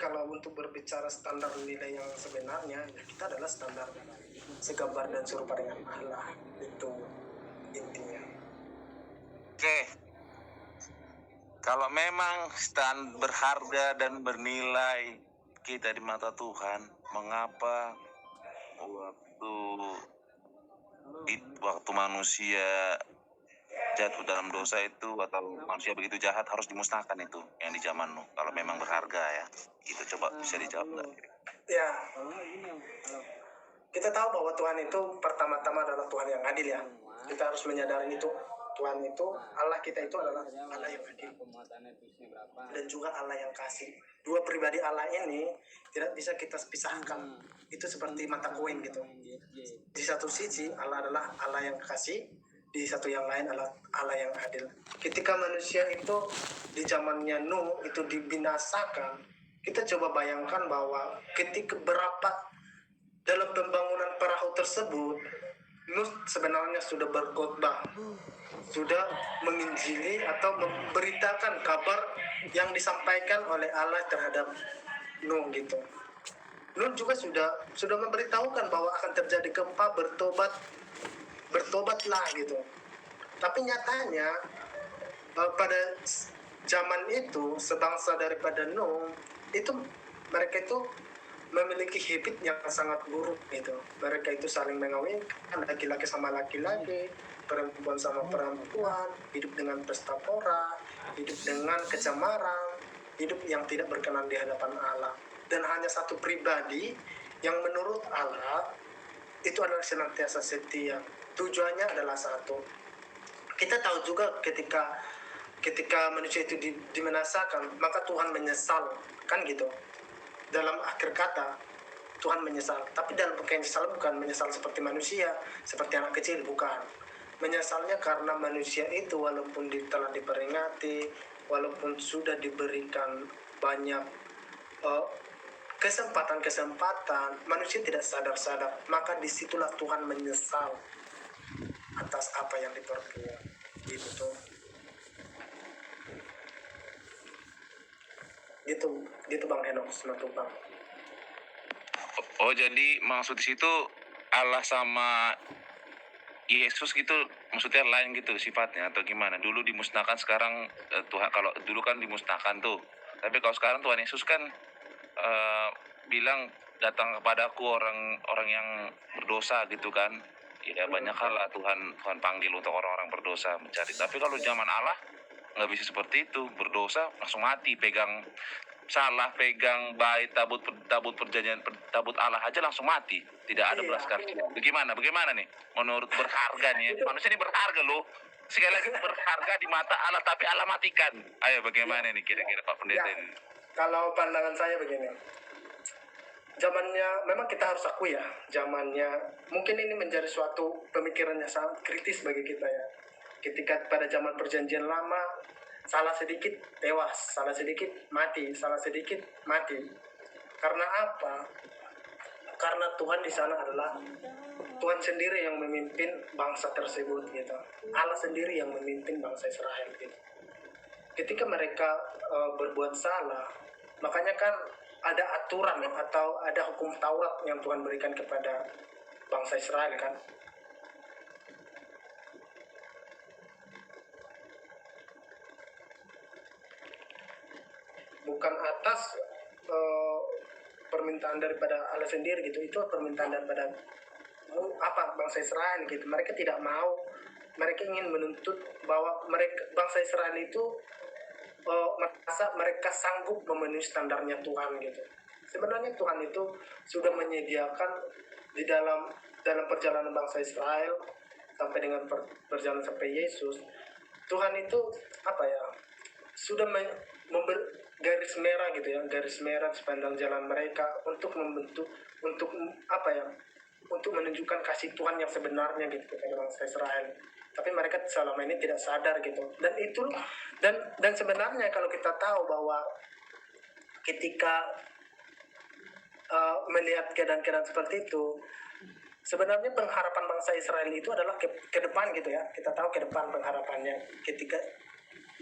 kalau untuk berbicara standar nilai yang sebenarnya, ya kita adalah standar segambar dan serupa dengan Allah. Itu intinya. Oke. Kalau memang stand berharga dan bernilai kita di mata Tuhan, mengapa waktu manusia jatuh dalam dosa itu atau manusia begitu jahat harus dimusnahkan itu yang di zaman Nuh? Kalau memang berharga ya, itu coba bisa dijawab nggak? Ya, kita tahu bahwa Tuhan itu pertama-tama adalah Tuhan yang adil ya. Kita harus menyadari itu. Tuhan itu, Allah kita itu adalah Allah yang adil dan juga Allah yang kasih. Dua pribadi Allah ini tidak bisa kita pisahkan. Itu seperti mata koin gitu. Di satu sisi Allah adalah Allah yang kasih, di satu yang lain adalah Allah yang adil. Ketika manusia itu di zamannya Nuh itu dibinasakan, kita coba bayangkan bahwa ketika berapa dalam pembangunan perahu tersebut, Nuh sebenarnya sudah berkhotbah, sudah menginjili atau memberitakan kabar yang disampaikan oleh Allah terhadap Nuh gitu. Nuh juga sudah memberitahukan bahwa akan terjadi gempa, bertobatlah gitu. Tapi nyatanya pada zaman itu sebangsa daripada Nuh itu mereka itu memiliki habit yang sangat buruk gitu. Mereka itu saling mengawinkan, laki-laki sama laki-laki, perempuan sama perempuan, hidup dengan pesta pora, hidup dengan kecemaran, hidup yang tidak berkenan di hadapan Allah. Dan hanya satu pribadi yang menurut Allah itu adalah senantiasa setia. Tujuannya adalah satu. Kita tahu juga ketika manusia itu dimenasakan, maka Tuhan menyesal, kan gitu. Dalam akhir kata Tuhan menyesal, tapi dalam penyesalan bukan menyesal seperti manusia, seperti anak kecil, bukan. Menyesalnya karena manusia itu walaupun telah diperingati, walaupun sudah diberikan banyak kesempatan, manusia tidak sadar-sadar, maka disitulah Tuhan menyesal atas apa yang diperbuat. Gitu Bang Henok, Bang. Oh, jadi maksud di situ Allah sama Yesus gitu maksudnya lain gitu sifatnya atau gimana? Dulu dimusnahkan, sekarang Tuhan, kalau dulu kan dimusnahkan tuh. Tapi kalau sekarang Tuhan Yesus kan bilang datang kepadaku orang yang berdosa gitu kan. Ya banyak hal lah Tuhan panggil untuk orang-orang berdosa mencari. Tapi kalau zaman Allah nggak bisa seperti itu, berdosa langsung mati, pegang tabut perjanjian, tabut Allah aja langsung mati, tidak ada belas kasihan. Bagaimana nih menurut berharga nih, manusia ini berharga loh, sekali lagi berharga di mata Allah, tapi Allah matikan. Ayo bagaimana nih kira-kira Pak Pendeta ini? Kalau pandangan saya begini, zamannya memang kita harus akui ya, zamannya mungkin ini menjadi suatu pemikiran yang sangat kritis bagi kita ya. Ketika pada zaman perjanjian lama, salah sedikit tewas, salah sedikit mati, salah sedikit mati. Karena apa? Karena Tuhan di sana adalah Tuhan sendiri yang memimpin bangsa tersebut gitu. Allah sendiri yang memimpin bangsa Israel gitu. Ketika mereka berbuat salah, makanya kan ada aturan atau ada hukum Taurat yang Tuhan berikan kepada bangsa Israel kan. Bukan atas permintaan daripada Allah sendiri gitu, itu permintaan daripada bangsa Israel gitu. Mereka tidak mau, mereka ingin menuntut bahwa bangsa Israel itu merasa mereka sanggup memenuhi standarnya Tuhan gitu. Sebenarnya Tuhan itu sudah menyediakan di dalam perjalanan bangsa Israel sampai dengan perjalanan sampai Yesus. Tuhan itu sudah memberi garis merah gitu ya, garis merah sepanjang jalan mereka untuk membentuk, untuk menunjukkan kasih Tuhan yang sebenarnya gitu kepada bangsa Israel. Tapi mereka selama ini tidak sadar gitu. Dan sebenarnya kalau kita tahu bahwa ketika melihat keadaan-keadaan seperti itu, sebenarnya pengharapan bangsa Israel itu adalah ke depan gitu ya. Kita tahu ke depan pengharapannya ketika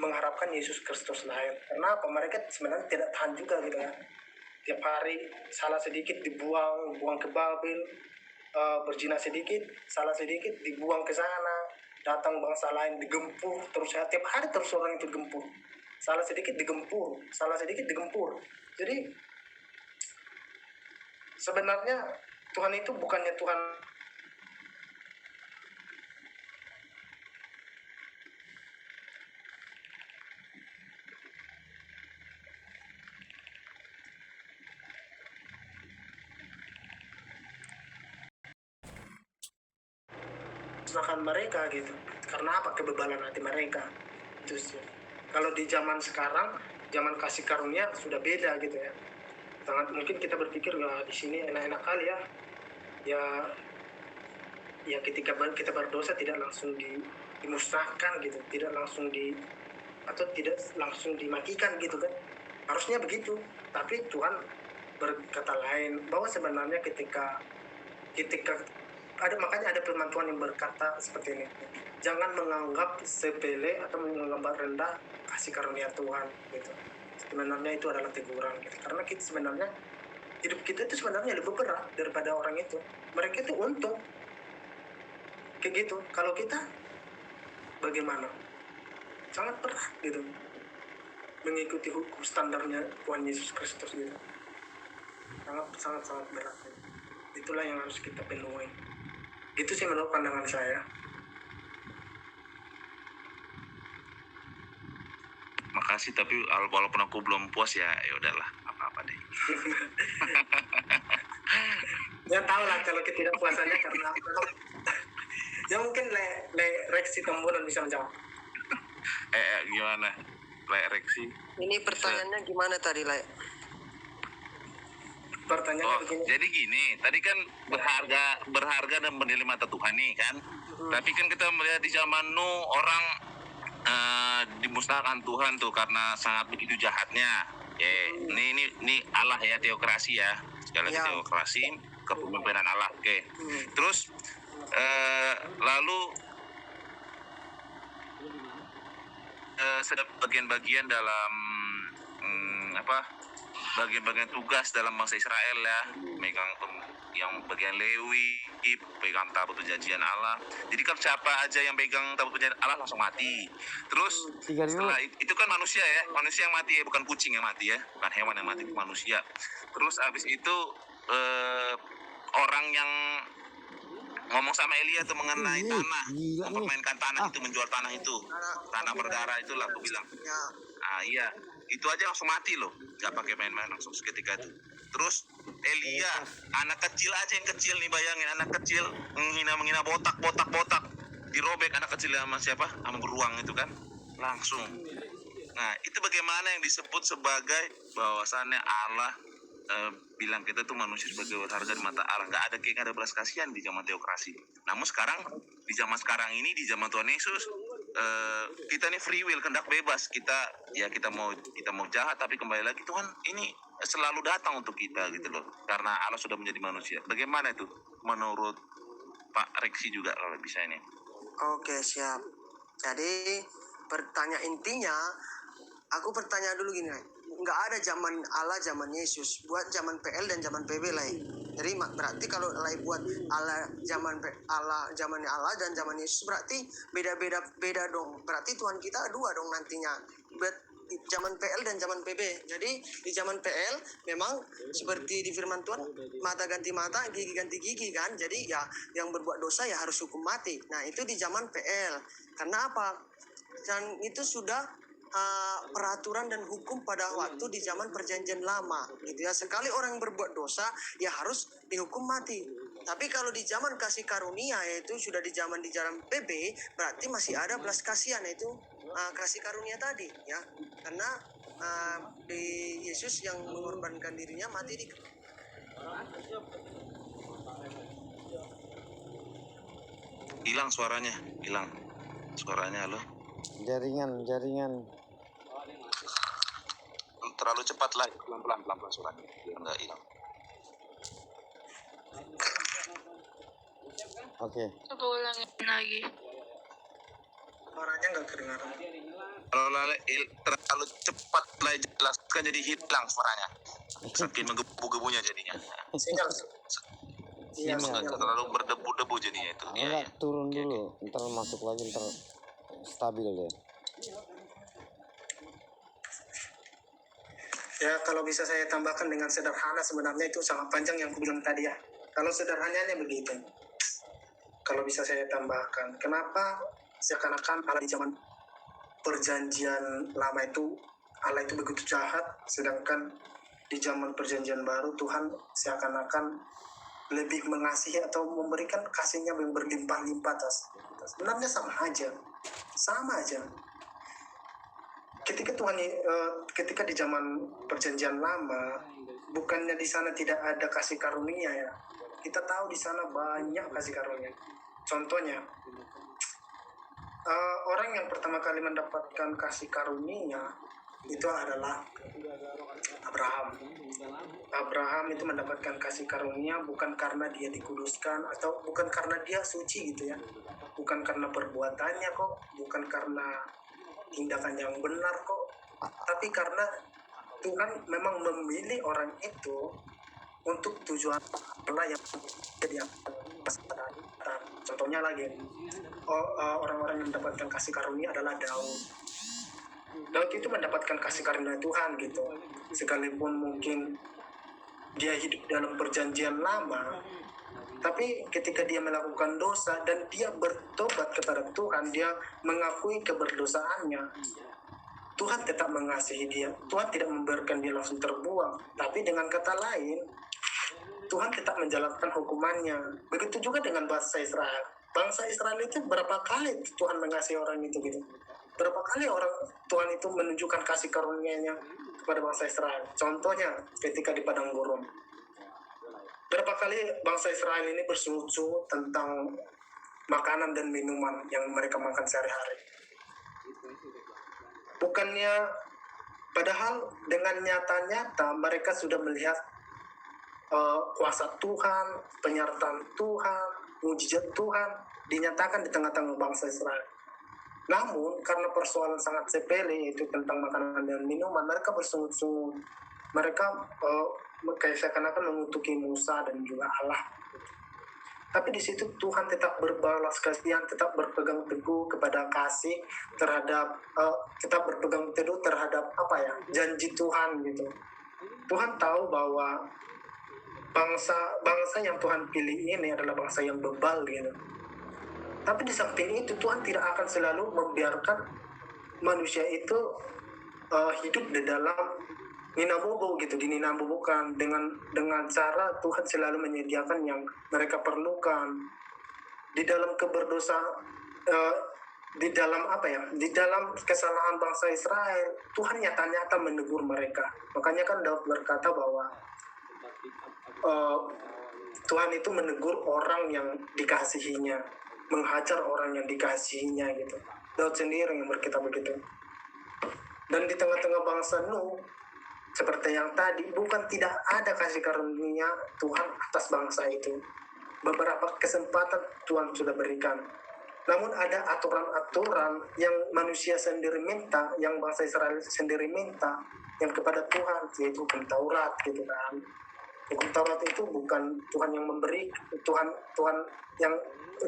mengharapkan Yesus Kristus lahir. Kenapa? Mereka sebenarnya tidak tahan juga gitu ya. tiap hari salah sedikit buang ke Babel, berzina sedikit, salah sedikit dibuang ke sana, datang bangsa lain digempur terus, ya tiap hari terus orang itu digempur, salah sedikit digempur, salah sedikit digempur. Jadi sebenarnya Tuhan itu bukannya Tuhan musnahkan mereka gitu. Karena apa? Kebebalan hati mereka. Itu sih. Kalau di zaman sekarang, zaman kasih karunia sudah beda gitu ya. Sangat mungkin kita berpikir ya di sini enak-enak kali ya. Ya ketika kita berdosa tidak langsung dimusnahkan gitu, tidak langsung atau tidak langsung dimatikan gitu kan. Harusnya begitu. Tapi Tuhan berkata lain, bahwa sebenarnya ketika makanya ada firman Tuhan yang berkata seperti ini, jangan menganggap sepele atau menganggap rendah kasih karunia Tuhan gitu. Sebenarnya itu adalah teguran gitu. Karena kita sebenarnya hidup kita itu sebenarnya lebih berat daripada orang itu. Mereka itu untung kayak gitu. Kalau kita bagaimana? Sangat berat gitu, mengikuti hukum standarnya Tuhan Yesus Kristus gitu. Sangat berat. Itulah yang harus kita penuhi. Itu sih menurut pandangan saya. Makasih, tapi walaupun aku belum puas ya udahlah, apa-apa deh. Ya tahu lah kalau ketidakpuasannya karena ya mungkin Reksi Tembunan bisa menjawab. Gimana? Reksi. Ini pertanyaannya gimana tadi, Le? Pertanyaannya begini. Jadi gini, tadi kan berharga dan bernilai mata Tuhan nih kan. Tapi kan kita melihat di zaman Nuh orang dimusnahkan Tuhan tuh karena sangat begitu jahatnya. Ini Allah ya, teokrasi ya. Sekali lagi teokrasi, kepemimpinan Allah. Oke. Terus lalu sedang bagian-bagian dalam bagian-bagian tugas dalam bangsa Israel ya, megang yang bagian Lewi, pegang tabut perjanjian Allah. Jadi kan siapa aja yang pegang tabut perjanjian Allah langsung mati. Terus setelah itu kan manusia ya, manusia yang mati ya, bukan kucing yang mati ya, bukan hewan yang mati, manusia. Terus abis itu orang yang ngomong sama Elia tuh mengenai tanah, mempermainkan tanah itu, menjual tanah itu, tanah berdarah itulah aku bilang. Iya, itu aja langsung mati loh, nggak pakai main-main, langsung seketika itu. Terus Elia, anak kecil aja yang kecil nih, bayangin anak kecil menghina botak, dirobek anak kecil sama siapa? Sama beruang itu kan, langsung. Nah, itu bagaimana yang disebut sebagai bahwasannya Allah bilang kita tuh manusia sebagai berharga di mata Allah. Nggak ada belas kasihan di zaman teokrasi. Namun sekarang, di zaman sekarang ini, di zaman Tuhan Yesus, kita nih free will, kehendak bebas. Kita mau jahat, tapi kembali lagi Tuhan ini selalu datang untuk kita gitu loh. Karena Allah sudah menjadi manusia. Bagaimana itu menurut Pak Reksi juga kalau bisa ini? Oke, siap. Jadi pertanyaan intinya, aku bertanya dulu gini, Le. Nggak ada zaman Allah, zaman Yesus, buat zaman PL dan zaman PB lah. Jadi berarti kalau buat Allah zamannya Allah dan zaman Yesus berarti beda dong. Berarti Tuhan kita dua dong nantinya. Zaman PL dan zaman PB. Jadi di zaman PL memang seperti di firman Tuhan, mata ganti mata, gigi ganti gigi kan. Jadi ya yang berbuat dosa ya harus hukum mati. Nah, itu di zaman PL. Karena apa? Dan itu sudah peraturan dan hukum pada waktu di zaman perjanjian lama gitu ya. Sekali orang berbuat dosa ya harus dihukum mati. Tapi kalau di zaman kasih karunia, yaitu sudah di zaman PB, berarti masih ada belas kasihan, yaitu kasih karunia tadi ya. Karena di Yesus yang mengorbankan dirinya mati di hilang suaranya loh. Jaringan Terlalu cepat lah, pelan-pelan suaranya biar nggak hilang. Oke. Coba ulangin lagi. Suaranya nggak kedengaran. terlalu cepat lah jelaskan jadi hilang suaranya. Saking menggebu-gebunya jadinya. Sinyal. Iya, Sinyal. sinyal. Terlalu berdebu-debu jadinya itu. Iya, Enggak, iya. turun dulu, ntar masuk lagi, ntar stabil deh. Ya, kalau bisa saya tambahkan dengan sederhana, sebenarnya itu sangat panjang yang aku bilang tadi ya. Kalau sederhananya begitu. Kalau bisa saya tambahkan, kenapa seakan-akan Allah di zaman perjanjian lama itu, Allah itu begitu jahat, sedangkan di zaman perjanjian baru Tuhan seakan-akan lebih mengasihi atau memberikan kasihnya yang berlimpah-limpah atas kita. Sebenarnya sama aja. Ketika di zaman perjanjian lama, bukannya di sana tidak ada kasih karunia ya. Kita tahu di sana banyak kasih karunia. Contohnya, orang yang pertama kali mendapatkan kasih karunia itu adalah Abraham. Abraham itu mendapatkan kasih karunia bukan karena dia dikuduskan atau bukan karena dia suci gitu ya. Bukan karena perbuatannya kok, bukan karena tindakan yang benar kok, tapi karena Tuhan memang memilih orang itu untuk tujuan Allah yang jadi contohnya lagi orang-orang yang mendapatkan kasih karunia adalah Daud itu mendapatkan kasih karunia Tuhan gitu, sekalipun mungkin dia hidup dalam perjanjian lama, tapi ketika dia melakukan dosa dan dia bertobat kepada Tuhan, dia mengakui keberdosaannya, Tuhan tetap mengasihi dia. Tuhan tidak membiarkan dia langsung terbuang, tapi dengan kata lain, Tuhan tetap menjalankan hukumannya. Begitu juga dengan bangsa Israel. Bangsa Israel itu berapa kali Tuhan mengasihi orang itu gitu. Berapa kali orang Tuhan itu menunjukkan kasih karunia-Nya kepada bangsa Israel. Contohnya ketika di padang gurun. Berapa kali bangsa Israel ini bersungut-sungut tentang makanan dan minuman yang mereka makan sehari-hari. Bukannya, padahal dengan nyata-nyata mereka sudah melihat kuasa Tuhan, penyertaan Tuhan, mujizat Tuhan dinyatakan di tengah-tengah bangsa Israel. Namun karena persoalan sangat sepele yaitu tentang makanan dan minuman, mereka bersungut-sungut. Mereka kayak seakan-akan mengutuki Musa dan juga Allah. Tapi di situ Tuhan tetap berbalas kasihan, tetap berpegang teguh kepada kasih terhadap, tetap berpegang teguh terhadap janji Tuhan gitu. Tuhan tahu bahwa bangsa yang Tuhan pilih ini adalah bangsa yang bebal gitu. Tapi di samping itu Tuhan tidak akan selalu membiarkan manusia itu hidup di dalam ninabobo gitu, dininabobokan dengan cara Tuhan selalu menyediakan yang mereka perlukan. Di dalam di dalam kesalahan bangsa Israel, Tuhan nyata-nyata menegur mereka. Makanya kan Daud berkata bahwa Tuhan itu menegur orang yang dikasihinya, menghajar orang yang dikasihinya gitu. Daud sendiri yang berkata begitu. Dan di tengah-tengah bangsa Nuh, seperti yang tadi, bukan tidak ada kasih karunia Tuhan atas bangsa itu. Beberapa kesempatan Tuhan sudah berikan. Namun ada aturan-aturan yang manusia sendiri minta, yang bangsa Israel sendiri minta, yang kepada Tuhan, yaitu hukum Taurat gitu kan. Hukum Taurat itu bukan Tuhan yang memberi, Tuhan yang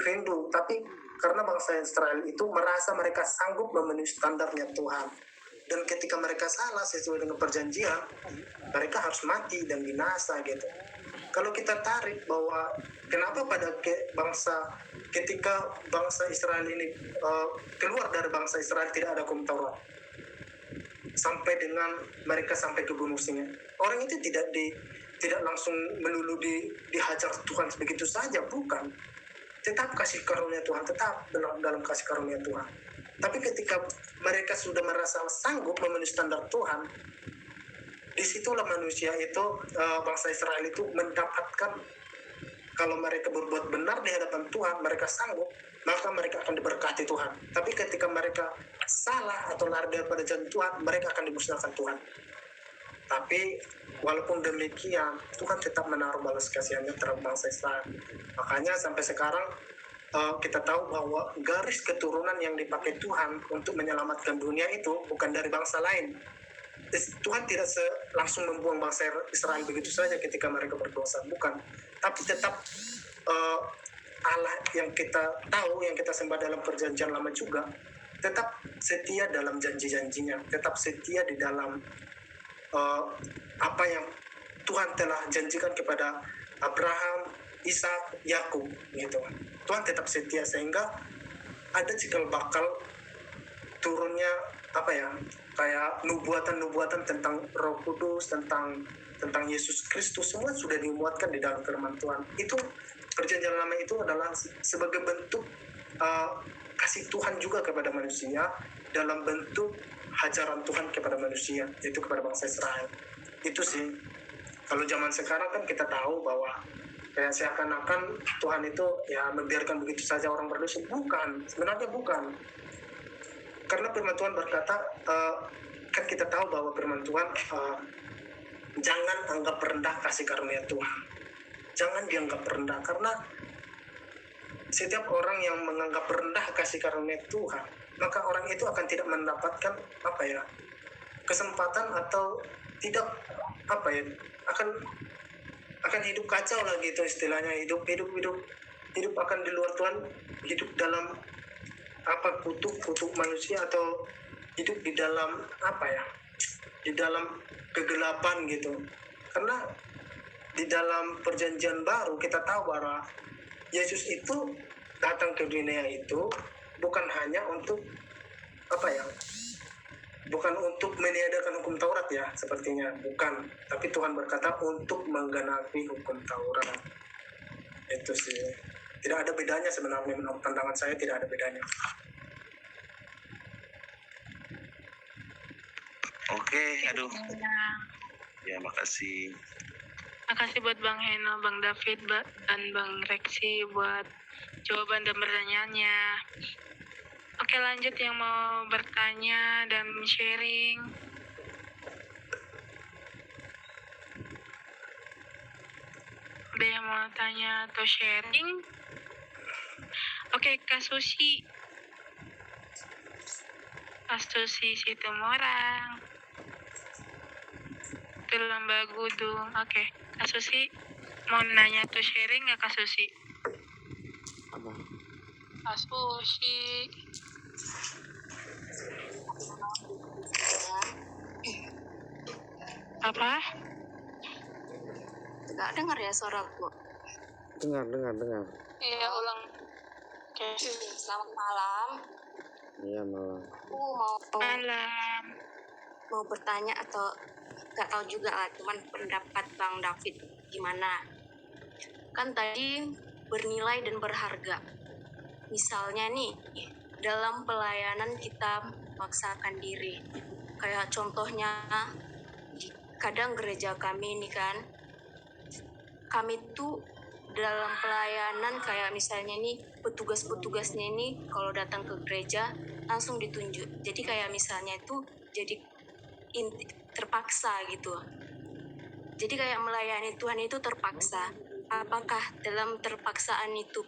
rindu, tapi karena bangsa Israel itu merasa mereka sanggup memenuhi standarnya Tuhan. Dan ketika mereka salah sesuai dengan perjanjian, mereka harus mati dan binasa gitu. Kalau kita tarik bahwa kenapa ketika bangsa Israel ini keluar dari bangsa Israel tidak ada hukum Taurat, sampai dengan mereka sampai ke Gunung Sinai, orang itu tidak langsung melulu dihajar Tuhan begitu saja, bukan. Tetap kasih karunia Tuhan, tetap dalam kasih karunia Tuhan. Tapi ketika mereka sudah merasa sanggup memenuhi standar Tuhan, disitulah manusia itu, bangsa Israel itu mendapatkan, kalau mereka berbuat benar di hadapan Tuhan, mereka sanggup, maka mereka akan diberkati Tuhan. Tapi ketika mereka salah atau lari daripada jalan Tuhan, mereka akan dimusnahkan Tuhan. Tapi walaupun demikian, Tuhan tetap menaruh balas kasihannya terhadap bangsa Israel. Makanya sampai sekarang kita tahu bahwa garis keturunan yang dipakai Tuhan untuk menyelamatkan dunia itu bukan dari bangsa lain. Tuhan tidak langsung membuang bangsa Israel begitu saja ketika mereka berdosa, bukan. Tapi tetap Allah yang kita tahu, yang kita sembah dalam perjanjian lama juga, tetap setia dalam janji-janjinya, tetap setia di dalam apa yang Tuhan telah janjikan kepada Abraham, Ishak, Yakub gitu. Tuhan tetap setia, sehingga ada cikal bakal turunnya apa ya, kayak nubuatan-nubuatan tentang Roh Kudus, tentang Yesus Kristus, semua sudah dimuatkan di dalam firman Tuhan. Itu perjanjian lama itu adalah sebagai bentuk kasih Tuhan juga kepada manusia, dalam bentuk hajaran Tuhan kepada manusia, yaitu kepada bangsa Israel. Itu sih. Kalau zaman sekarang kan kita tahu bahwa kayak seakan-akan Tuhan itu ya membiarkan begitu saja orang berdosa. Bukan, sebenarnya bukan. Karena firman Tuhan berkata, kan kita tahu bahwa firman Tuhan, jangan anggap rendah kasih karunia Tuhan. Jangan dianggap rendah, karena setiap orang yang menganggap rendah kasih karunia Tuhan, maka orang itu akan tidak mendapatkan apa ya, kesempatan, atau tidak apa ya, akan hidup kacau lah gitu istilahnya, hidup akan di luar Tuhan, hidup dalam apa, kutuk manusia, atau hidup di dalam apa ya, di dalam kegelapan gitu. Karena di dalam perjanjian baru kita tahu bahwa Yesus itu datang ke dunia itu bukan hanya untuk apa ya, bukan untuk meniadakan hukum Taurat ya, sepertinya bukan, tapi Tuhan berkata untuk menggenapi hukum Taurat. Itu sih, tidak ada bedanya sebenarnya, menurut pandangan saya tidak ada bedanya. Oke, aduh. Ya, makasih. Makasih buat Bang Heno, Bang David, dan Bang Reksi buat jawaban dan pertanyaannya. Oke, lanjut yang mau bertanya dan sharing. Ada yang mau tanya atau sharing? Oke, Kak Susi Situmorang, Lamba Gudung. Oke, Kak Susi mau nanya atau sharing nggak, Kak Susi? Apa? Kak Susi. Apa? Nggak dengar ya suaraku. Dengar. Iya, ulang. Oke. Selamat malam. Iya, malam. Aku mau Malam. bertanya, atau nggak tahu juga lah, cuman pendapat Bang David gimana. Kan tadi bernilai dan berharga. Misalnya nih, dalam pelayanan kita memaksakan diri. Kayak contohnya, kadang gereja kami ini kan, kami tuh dalam pelayanan kayak misalnya nih, petugas-petugasnya ini kalau datang ke gereja langsung ditunjuk. Jadi kayak misalnya itu jadi terpaksa gitu. Jadi kayak melayani Tuhan itu terpaksa. Apakah dalam terpaksaan itu